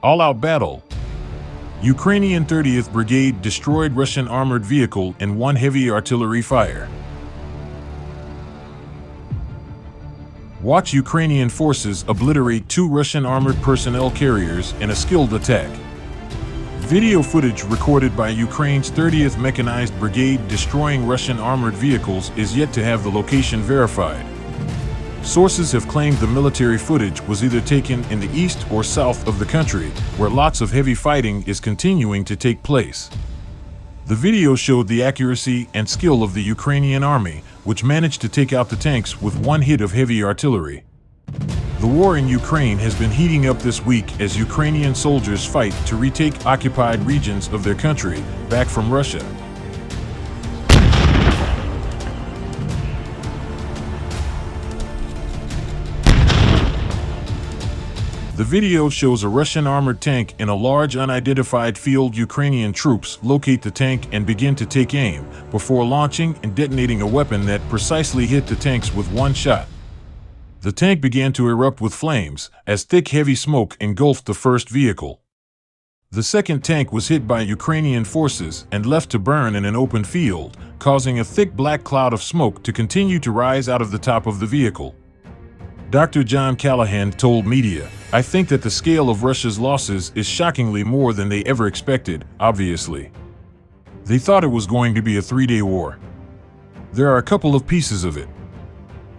All-out battle. Ukrainian 30th Brigade destroyed Russian armored vehicle in one heavy artillery fire. Watch Ukrainian forces obliterate two Russian armored personnel carriers in a skilled attack. Video footage recorded by Ukraine's 30th Mechanized Brigade destroying Russian armored vehicles is yet to have the location verified. Sources have claimed the military footage was either taken in the east or south of the country, where lots of heavy fighting is continuing to take place. The video showed the accuracy and skill of the Ukrainian army, which managed to take out the tanks with one hit of heavy artillery. The war in Ukraine has been heating up this week as Ukrainian soldiers fight to retake occupied regions of their country back from Russia. The video shows a Russian armored tank in a large unidentified field. Ukrainian troops locate the tank and begin to take aim before launching and detonating a weapon that precisely hit the tanks with one shot. The tank began to erupt with flames as thick heavy smoke engulfed the first vehicle. The second tank was hit by Ukrainian forces and left to burn in an open field, causing a thick black cloud of smoke to continue to rise out of the top of the vehicle. Dr. John Callahan told media, "I think that the scale of Russia's losses is shockingly more than they ever expected, obviously. They thought it was going to be a 3-day war. There are a couple of pieces of it.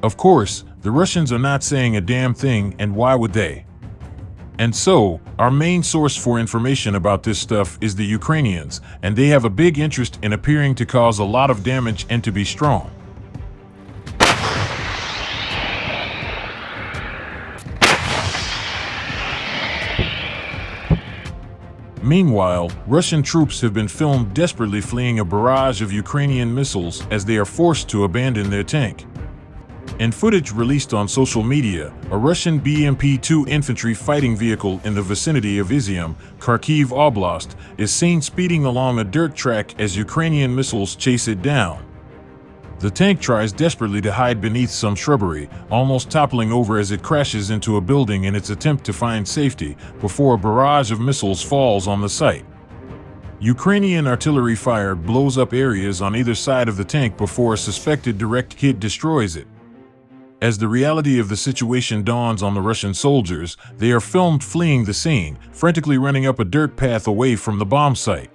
Of course, the Russians are not saying a damn thing, and why would they? And so, our main source for information about this stuff is the Ukrainians, and they have a big interest in appearing to cause a lot of damage and to be strong." Meanwhile, Russian troops have been filmed desperately fleeing a barrage of Ukrainian missiles as they are forced to abandon their tank. In footage released on social media, a Russian BMP-2 infantry fighting vehicle in the vicinity of Izium, Kharkiv Oblast, is seen speeding along a dirt track as Ukrainian missiles chase it down. The tank tries desperately to hide beneath some shrubbery, almost toppling over as it crashes into a building in its attempt to find safety before a barrage of missiles falls on the site. Ukrainian artillery fire blows up areas on either side of the tank before a suspected direct hit destroys it. As the reality of the situation dawns on the Russian soldiers, they are filmed fleeing the scene, frantically running up a dirt path away from the bomb site.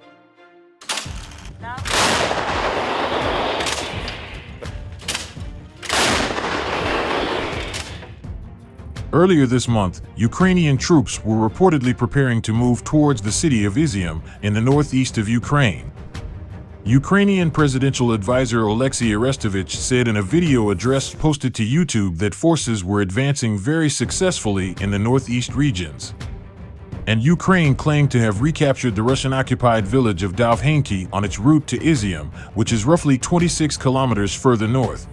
Earlier this month, Ukrainian troops were reportedly preparing to move towards the city of Izium in the northeast of Ukraine. Ukrainian presidential advisor Alexei Arestovich said in a video address posted to YouTube that forces were advancing very successfully in the northeast regions. And Ukraine claimed to have recaptured the Russian-occupied village of Dovhanki on its route to Izium, which is roughly 26 kilometers further north.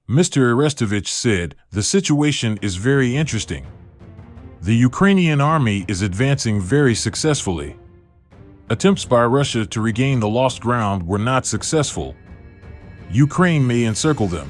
Mr. Arestovich said, "The situation is very interesting. The Ukrainian army is advancing very successfully. Attempts by Russia to regain the lost ground were not successful. Ukraine may encircle them."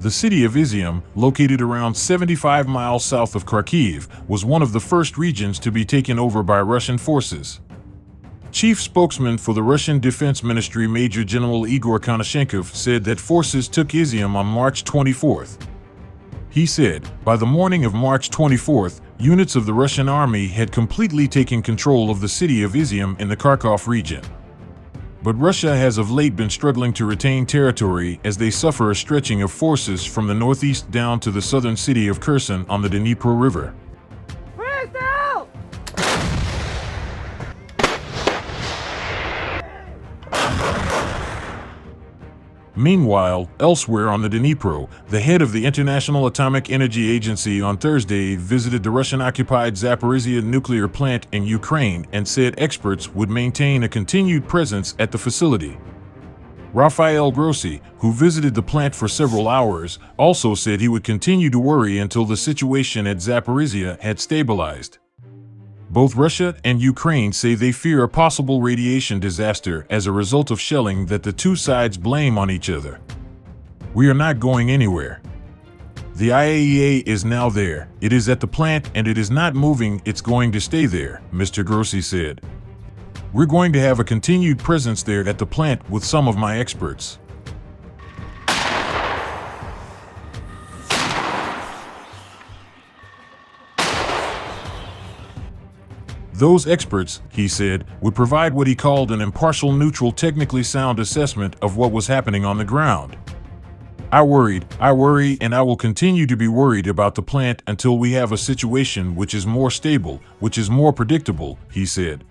The city of Izium, located around 75 miles south of Kharkiv, was one of the first regions to be taken over by Russian forces. Chief spokesman for the Russian Defense Ministry Major General Igor Konashenkov said that forces took Izium on March 24th. He said, "By the morning of March 24th, units of the Russian army had completely taken control of the city of Izium in the Kharkov region. But Russia has of late been struggling to retain territory as they suffer a stretching of forces from the northeast down to the southern city of Kherson on the Dnipro River." Meanwhile, elsewhere on the Dnipro, the head of the International Atomic Energy Agency on Thursday visited the Russian-occupied Zaporizhzhia nuclear plant in Ukraine and said experts would maintain a continued presence at the facility. Rafael Grossi, who visited the plant for several hours, also said he would continue to worry until the situation at Zaporizhia had stabilized. Both Russia and Ukraine say they fear a possible radiation disaster as a result of shelling that the two sides blame on each other. "We are not going anywhere. The IAEA is now there. It is at the plant and it is not moving. It's going to stay there," Mr. Grossi said. "We're going to have a continued presence there at the plant with some of my experts." Those experts, he said, would provide what he called an impartial, neutral, technically sound assessment of what was happening on the ground. I worry, and I will continue to be worried about the plant until we have a situation which is more stable, which is more predictable," he said.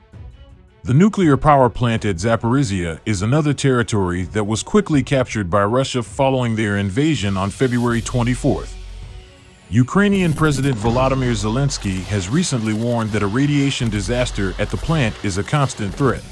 The nuclear power plant at Zaporizhia is another territory that was quickly captured by Russia following their invasion on February 24th. Ukrainian President Volodymyr Zelensky has recently warned that a radiation disaster at the plant is a constant threat.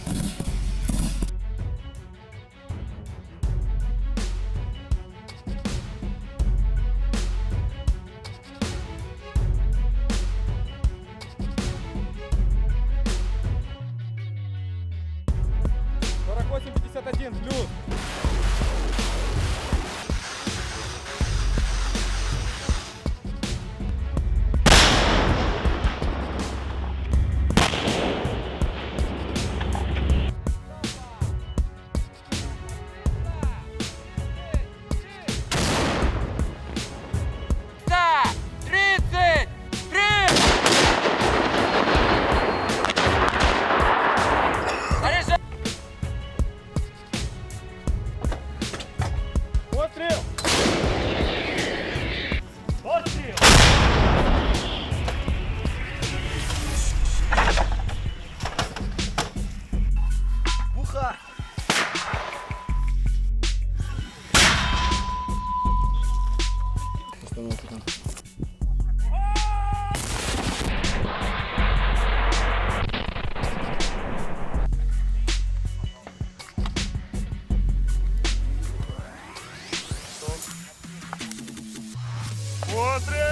Постріл!